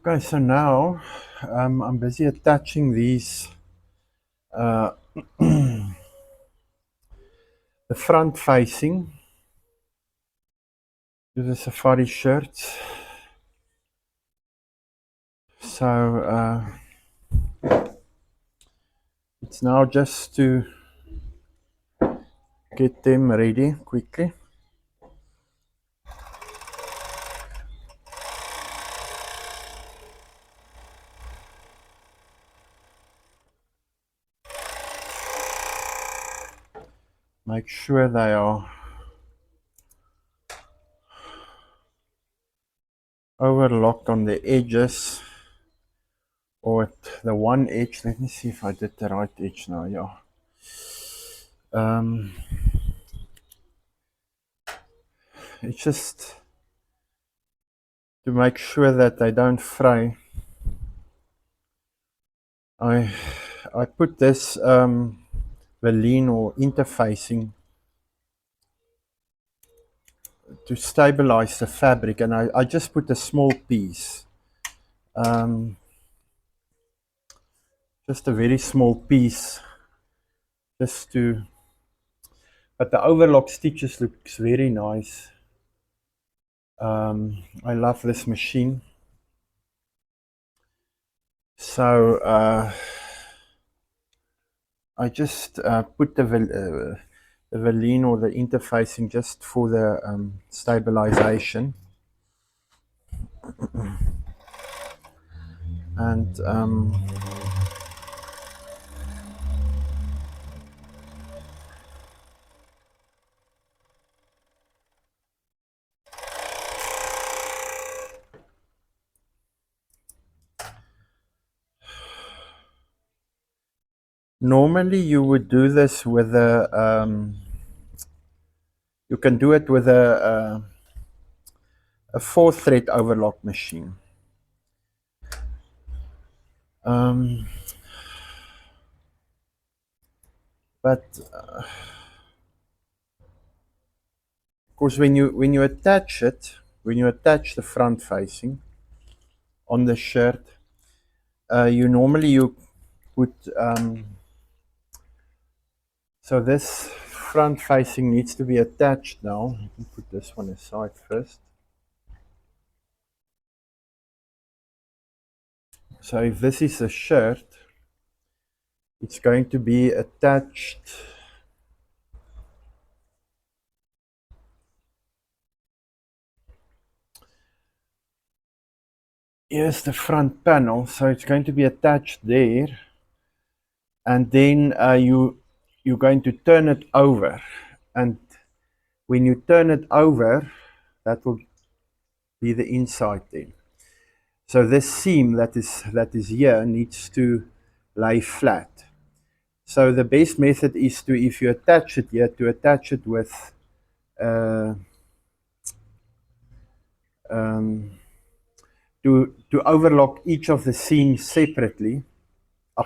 Okay, so now I'm busy attaching these, the front facing to the safari shirts. So it's now just to get them ready quickly. Make sure they are overlocked on the edges or at the one edge. Let me see if I did the right edge now. Yeah. It's just to make sure that they don't fray. I put this Veline or interfacing to stabilize the fabric, and I just put a small piece, just a very small piece, just to, but the overlock stitches looks very nice. I love this machine. So I just put the Veline or the interfacing just for the stabilization, and normally you would do this with a you can do it with a 4-thread overlock machine. But of course, when you attach it, when you attach the front facing on the shirt, you put so this front facing needs to be attached now. Let me put this one aside first. So if this is a shirt, it's going to be attached here's the front panel, so it's going to be attached there, and then you're going to turn it over, and when you turn it over, that will be the inside then. So this seam that is here needs to lay flat. So the best method is to, if you attach it here, to attach it with to overlock each of the seams separately.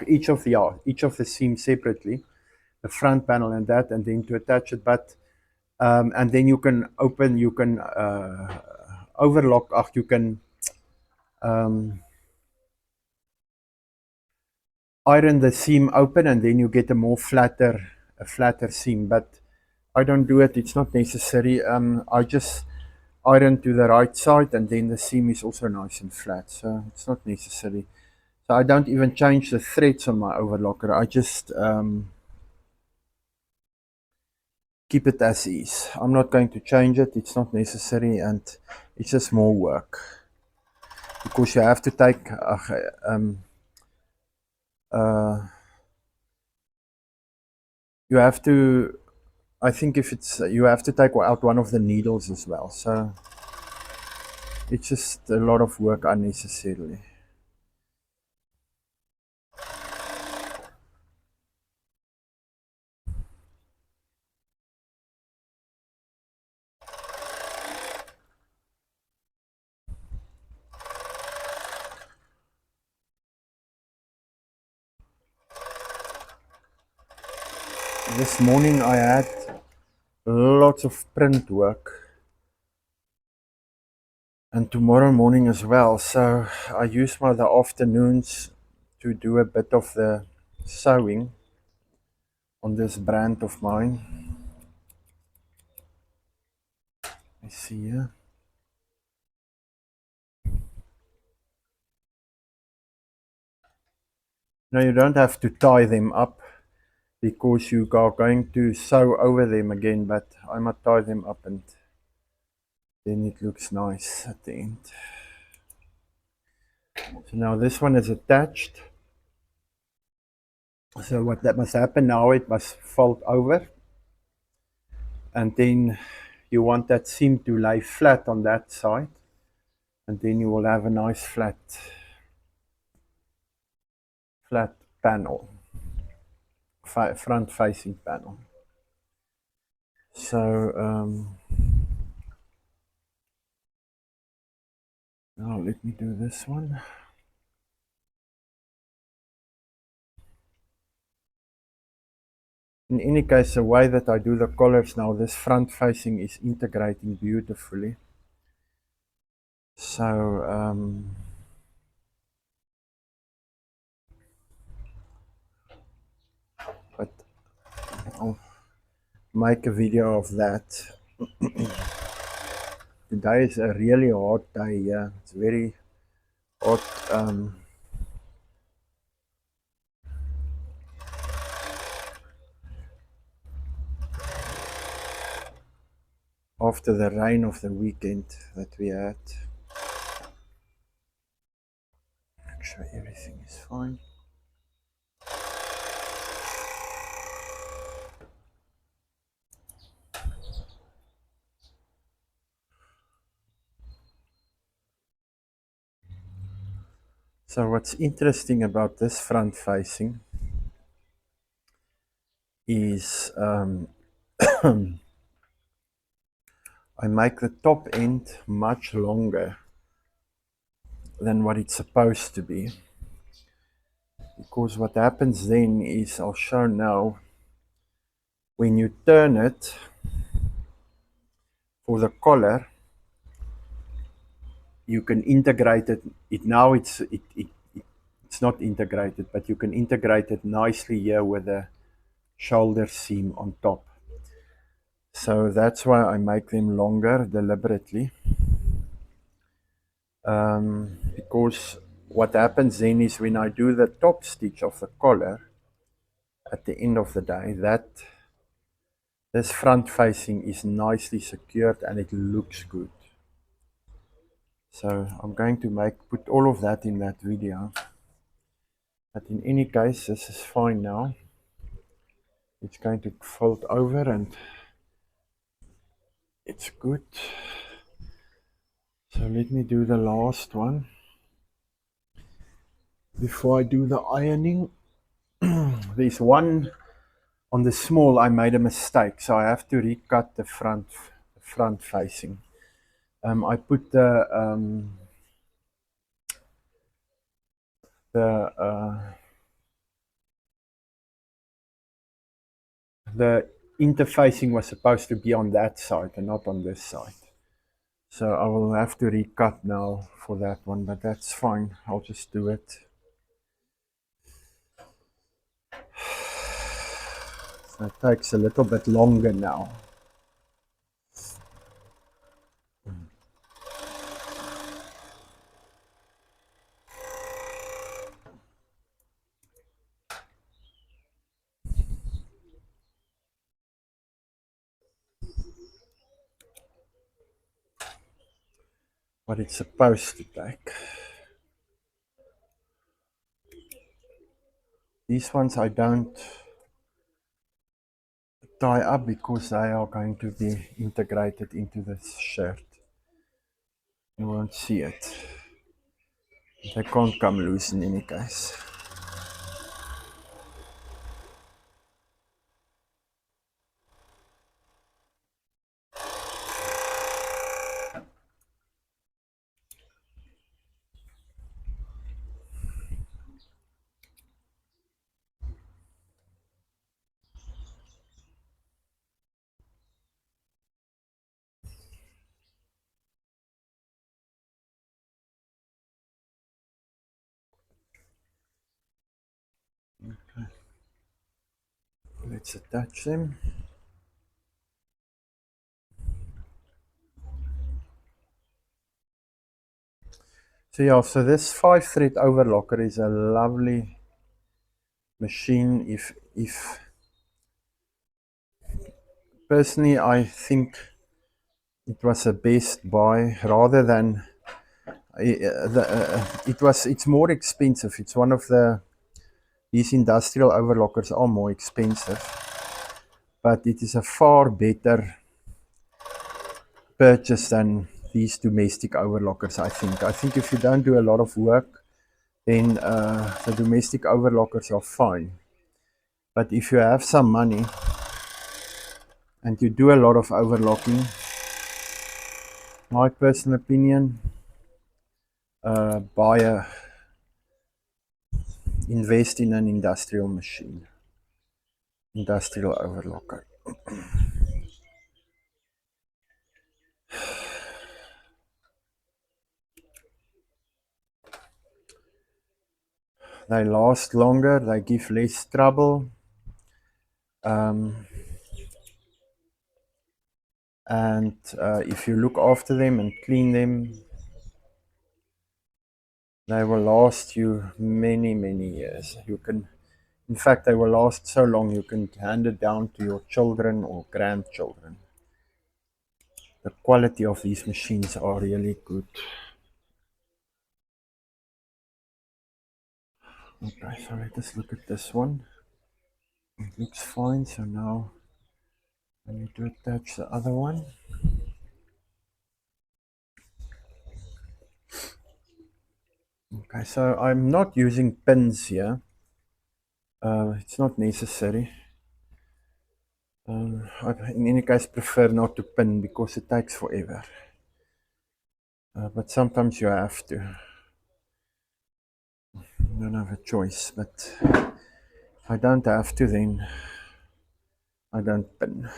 Each of the seams separately, the front panel and that, and then to attach it. But and then you can overlock. You can iron the seam open, and then you get a flatter seam. But I don't do it. It's not necessary. I just iron to the right side, and then the seam is also nice and flat. So it's not necessary. So I don't even change the threads on my overlocker. I just keep it as is. I'm not going to change it. It's not necessary, and it's just more work because you have to take you have to, I think if it's, you have to take out one of the needles as well. So it's just a lot of work unnecessarily. This morning I had lots of print work. and tomorrow morning as well. So I use the afternoons to do a bit of the sewing on this brand of mine. I see here. Now you don't have to tie them up because you are going to sew over them again, but I might tie them up and then it looks nice at the end. So now this one is attached. So what that must happen now, it must fold over, and then you want that seam to lay flat on that side, and then you will have a nice flat panel, front facing panel. So now let me do this one. In any case, the way that I do the collars now, this front facing is integrating beautifully. So but I'll make a video of that. Today is a really hot day here. It's very hot. After the rain of the weekend that we had. Make sure everything is fine. So what's interesting about this front facing is I make the top end much longer than what it's supposed to be, because what happens then is, I'll show now, when you turn it for the collar, you can integrate it now it's not integrated, but you can integrate it nicely here with a shoulder seam on top. So that's why I make them longer deliberately, because what happens then is when I do the top stitch of the collar at the end of the day, that this front facing is nicely secured and it looks good. So I'm going to put all of that in that video, but in any case this is fine now. It's going to fold over and it's good. So let me do the last one before I do the ironing. There's one on the small, I made a mistake, so I have to recut the front facing. I put the interfacing was supposed to be on that side and not on this side. So I will have to recut now for that one, but that's fine. I'll just do it. So it takes a little bit longer now. What it's supposed to take. These ones I don't tie up because they are going to be integrated into this shirt. You won't see it. They can't come loose in any case. let's attach them. So yeah, so this 5-thread overlocker is a lovely machine. If personally, I think it was a best buy rather than it's more expensive. It's one of these industrial overlockers are more expensive, but it is a far better purchase than these domestic overlockers. I think if you don't do a lot of work, then the domestic overlockers are fine. But if you have some money and you do a lot of overlocking, my personal opinion, invest in an industrial machine, industrial overlocker. They last longer, they give less trouble. And if you look after them and clean them, they will last you many, many years. In fact, they will last so long you can hand it down to your children or grandchildren. The quality of these machines are really good. Okay, so let us look at this one. It looks fine, so now I need to attach the other one. Okay, so I'm not using pins here. It's not necessary. I in any case prefer not to pin because it takes forever. But sometimes you have to. You don't have a choice, but if I don't have to, then I don't pin.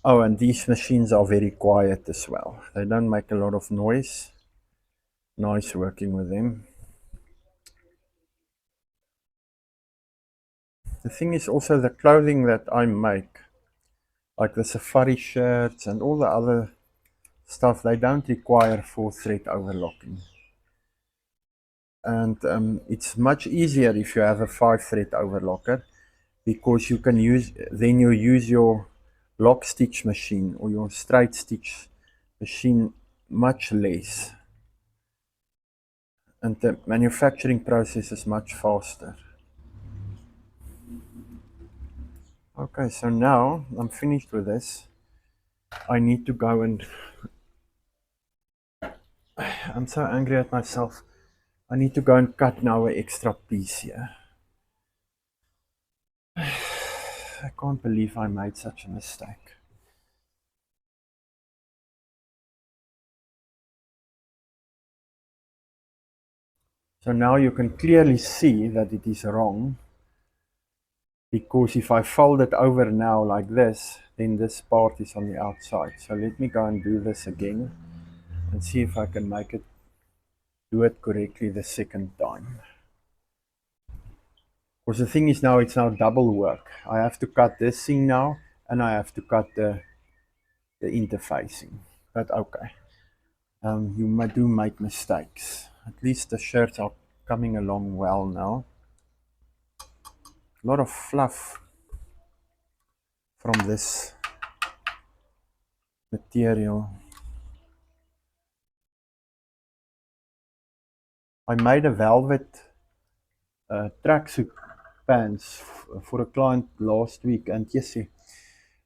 Oh, and these machines are very quiet as well. They don't make a lot of noise. Nice working with them. The thing is also the clothing that I make, like the safari shirts and all the other stuff, they don't require 4-thread overlocking. And it's much easier if you have a 5-thread overlocker because you can use your lock stitch machine or your straight stitch machine much less, and the manufacturing process is much faster. Okay, so now I'm finished with this. I need to go and I'm so angry at myself. I need to go and cut now an extra piece here. I can't believe I made such a mistake. So now you can clearly see that it is wrong, because if I fold it over now like this, then this part is on the outside. So let me go and do this again and see if I can do it correctly the second time. Because the thing is now, it's now double work. I have to cut this thing now, and I have to cut the interfacing. But okay, you do make mistakes. At least the shirts are coming along well now. A lot of fluff from this material. I made a velvet tracksuit pants for a client last week, and yes,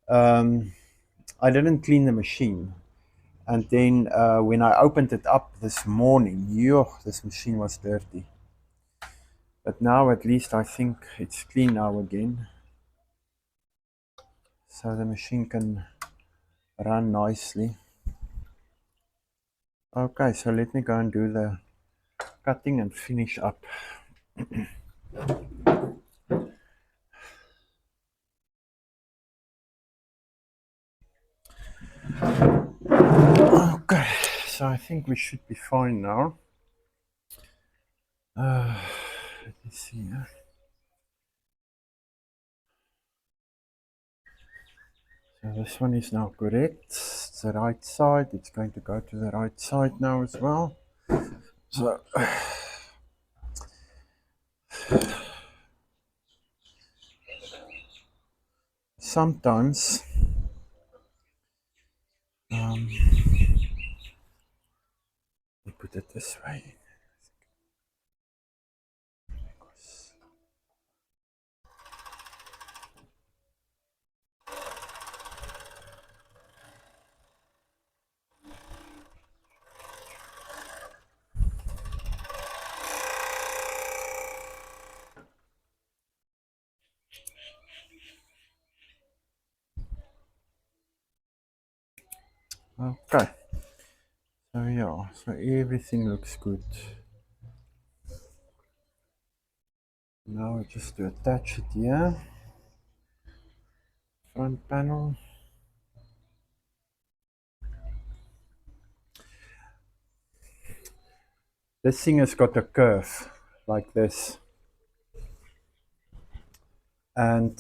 I didn't clean the machine. And then when I opened it up this morning, this machine was dirty. But now at least I think it's clean now again. So the machine can run nicely. Okay, so let me go and do the cutting and finish up. Okay, so I think we should be fine now. Let me see. So this one is now correct. It's the right side. It's going to go to the right side now as well. So sometimes we put it this way. Okay. So yeah, so everything looks good. Now just to attach it here. Front panel. This thing has got a curve like this. And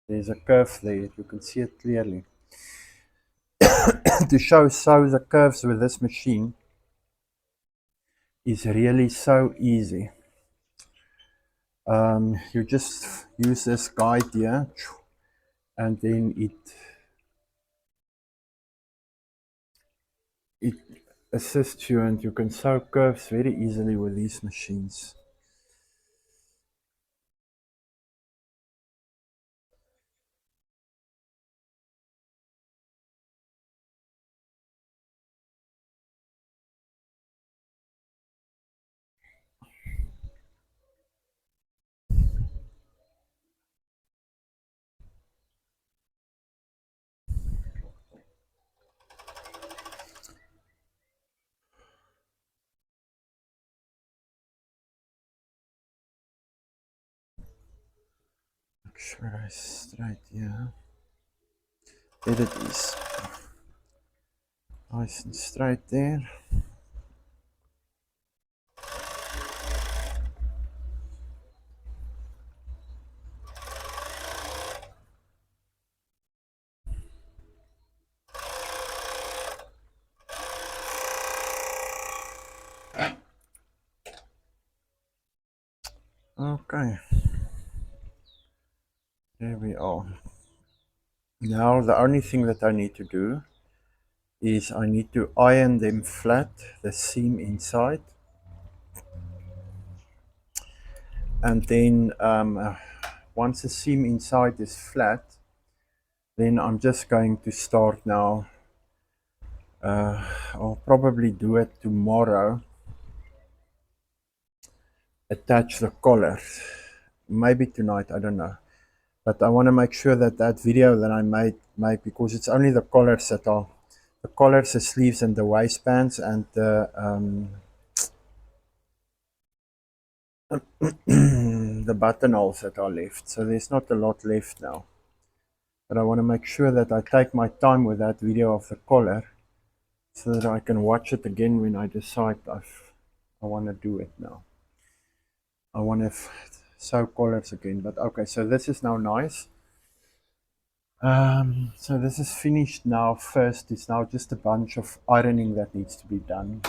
there's a curve there, you can see it clearly. To show the curves with this machine is really so easy. You just use this guide here, and then it assists you, and you can sew curves very easily with these machines. Make sure I straight here. There it is. Nice and straight there. Okay. There we are. Now the only thing that I need to do is I need to iron them flat, the seam inside. And then once the seam inside is flat, then I'm just going to start now. I'll probably do it tomorrow. Attach the collar. Maybe tonight, I don't know. But I want to make sure that that video that I made, because it's only the collars that are, the collars, the sleeves and the waistbands and the buttonholes that are left. So there's not a lot left now. But I want to make sure that I take my time with that video of the collar, so that I can watch it again when I decide I want to do it now. I want to sew collars again. But okay, so this is now nice. So this is finished now. First, it's now just a bunch of ironing that needs to be done.